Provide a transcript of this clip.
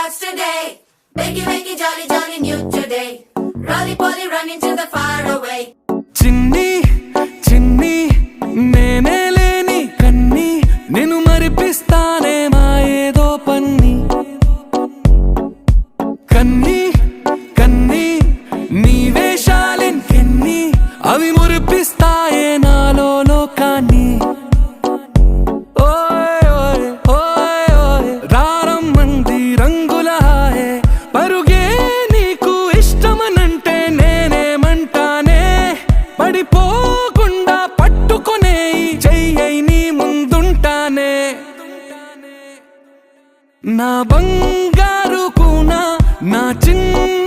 Today, wakey, jolly, jolly new today. Rolly poly running to the far away. చిన్ని చిన్ని నేనే లేని కన్ని నేను మరిపిస్తానే మా ఏదో పన్ని కన్ని కన్ని నీ వేషాలెన్ని అవి మురిపిస్తాయే నాలో లోకాన్ని పడిపోకుండా పట్టుకునే చెయ్యి నీ ముందుంటానే నా బంగారు కూన నా చిన్న